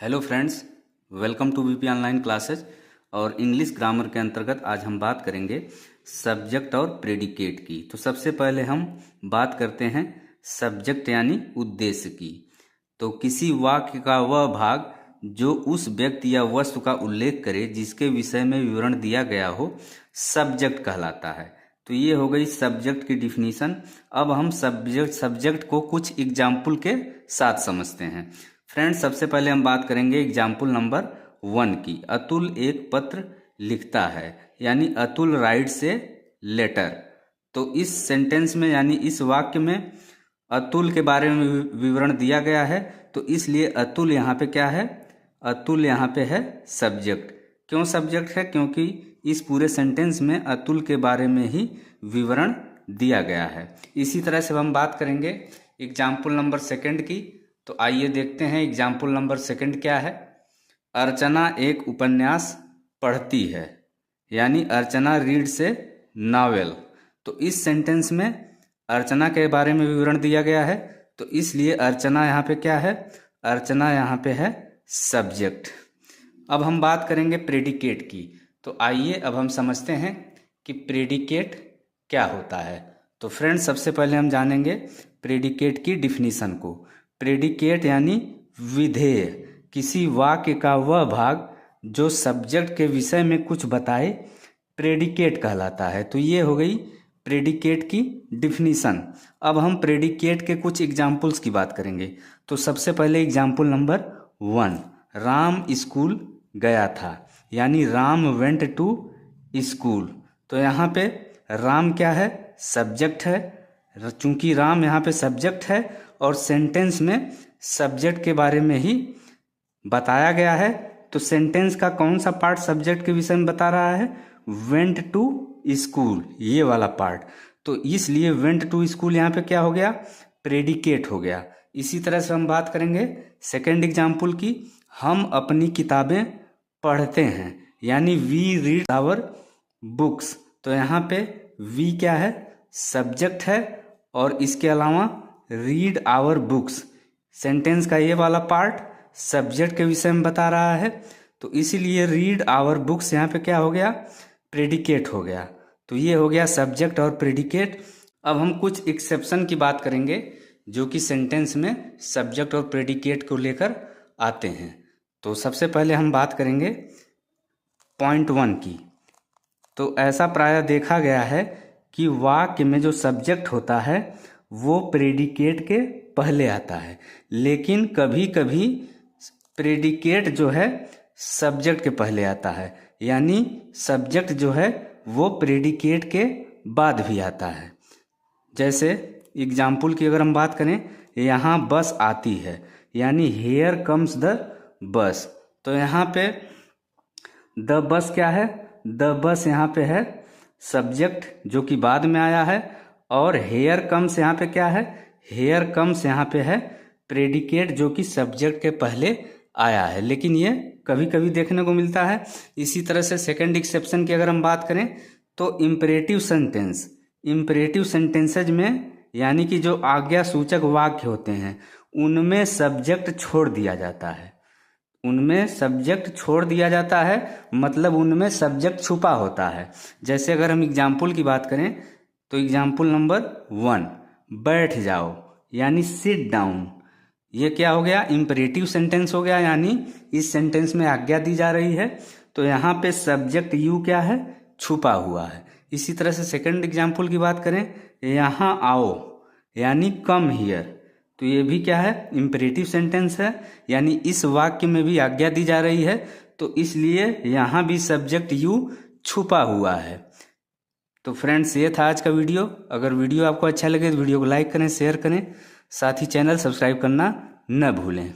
Hello friends, welcome to VP online classes. और English grammar के अंतर्गत आज हम बात करेंगे सब्जेक्ट और प्रेडिकेट की। तो सबसे पहले हम बात करते हैं सब्जेक्ट यानी उद्देश्य की। तो किसी वाक्य का वह भाग जो उस व्यक्ति या वस्तु का उल्लेख करे जिसके विषय में विवरण दिया गया हो, सब्जेक्ट कहलाता है। तो ये हो गई सब्जेक्ट की डिफिनीशन। अब हम सब्जेक्ट को कुछ एग्जाम्पल के साथ समझते हैं। फ्रेंड्स, सबसे पहले हम बात करेंगे एग्जाम्पल नंबर 1 की। अतुल एक पत्र लिखता है, यानी अतुल राइट्स ए लेटर। तो इस सेंटेंस में यानी इस वाक्य में अतुल के बारे में विवरण दिया गया है, तो इसलिए अतुल यहाँ पे क्या है? अतुल यहाँ पे है सब्जेक्ट। क्यों सब्जेक्ट है? क्योंकि इस पूरे सेंटेंस में अतुल के बारे में ही विवरण दिया गया है। इसी तरह से हम बात करेंगे एग्जाम्पल नंबर 2 की। तो आइए देखते हैं एग्जाम्पल नंबर 2 क्या है। अर्चना एक उपन्यास पढ़ती है, यानी अर्चना रीड्स ए नॉवेल। तो इस सेंटेंस में अर्चना के बारे में विवरण दिया गया है, तो इसलिए अर्चना यहाँ पे क्या है? अर्चना यहाँ पे है सब्जेक्ट। अब हम बात करेंगे प्रेडिकेट की। तो आइए अब हम समझते हैं कि प्रेडिकेट क्या होता है। तो फ्रेंड्स, सबसे पहले हम जानेंगे प्रेडिकेट की डिफिनीशन को। प्रेडिकेट यानी विधेय, किसी वाक्य का वह भाग जो सब्जेक्ट के विषय में कुछ बताए, प्रेडिकेट कहलाता है। तो ये हो गई प्रेडिकेट की डिफिनीशन। अब हम प्रेडिकेट के कुछ एग्जाम्पल्स की बात करेंगे। तो सबसे पहले एग्जाम्पल नंबर 1, राम स्कूल गया था, यानी राम वेंट टू स्कूल। तो यहाँ पे राम क्या है? सब्जेक्ट है। चूंकि राम यहाँ पे सब्जेक्ट है और सेंटेंस में सब्जेक्ट के बारे में ही बताया गया है, तो सेंटेंस का कौन सा पार्ट सब्जेक्ट के विषय में बता रहा है? वेंट टू स्कूल, ये वाला पार्ट। तो इसलिए वेंट टू स्कूल यहाँ पे क्या हो गया? प्रेडिकेट हो गया। इसी तरह से हम बात करेंगे सेकेंड एग्जाम्पल की। हम अपनी किताबें पढ़ते हैं, यानी वी रीड आवर बुक्स। तो यहाँ पे वी क्या है? सब्जेक्ट है, और इसके अलावा रीड आवर बुक्स, सेंटेंस का ये वाला पार्ट सब्जेक्ट के विषय में बता रहा है, तो इसीलिए रीड आवर बुक्स यहाँ पे क्या हो गया? प्रेडिकेट हो गया। तो ये हो गया सब्जेक्ट और प्रेडिकेट। अब हम कुछ एक्सेप्शन की बात करेंगे जो कि सेंटेंस में सब्जेक्ट और प्रेडिकेट को लेकर आते हैं। तो सबसे पहले हम बात करेंगे पॉइंट 1 की। तो ऐसा प्रायः देखा गया है कि वाक्य में जो सब्जेक्ट होता है वो प्रेडिकेट के पहले आता है, लेकिन कभी कभी प्रेडिकेट जो है सब्जेक्ट के पहले आता है, यानी सब्जेक्ट जो है वो प्रेडिकेट के बाद भी आता है। जैसे एग्जाम्पल की अगर हम बात करें, यहाँ बस आती है, यानी हेयर कम्स द बस। तो यहाँ पे द बस क्या है? द बस यहाँ पे है सब्जेक्ट जो कि बाद में आया है, और हेयर कम्स यहाँ पे क्या है? हेयर कम्स यहाँ पे है प्रेडिकेट जो कि सब्जेक्ट के पहले आया है, लेकिन ये कभी कभी देखने को मिलता है। इसी तरह से सेकंड एक्सेप्शन की अगर हम बात करें तो इम्परेटिव सेंटेंस, इम्परेटिव सेंटेंसेज में यानी कि जो आज्ञा सूचक वाक्य होते हैं उनमें सब्जेक्ट छोड़ दिया जाता है। उनमें सब्जेक्ट छोड़ दिया जाता है, मतलब उनमें सब्जेक्ट छुपा होता है। जैसे अगर हम एग्जाम्पल की बात करें तो एग्जाम्पल नंबर 1, बैठ जाओ, यानी सिट डाउन। ये क्या हो गया? इम्परेटिव सेंटेंस हो गया, यानी इस सेंटेंस में आज्ञा दी जा रही है, तो यहाँ पे सब्जेक्ट यू क्या है? छुपा हुआ है। इसी तरह से सेकंड एग्जाम्पल की बात करें, यहाँ आओ, यानी कम हियर। तो ये भी क्या है? इम्परेटिव सेंटेंस है, यानी इस वाक्य में भी आज्ञा दी जा रही है, तो इसलिए यहाँ भी सब्जेक्ट यू छुपा हुआ है। तो फ्रेंड्स, ये था आज का वीडियो। अगर वीडियो आपको अच्छा लगे तो वीडियो को लाइक करें, शेयर करें, साथ ही चैनल सब्सक्राइब करना न भूलें।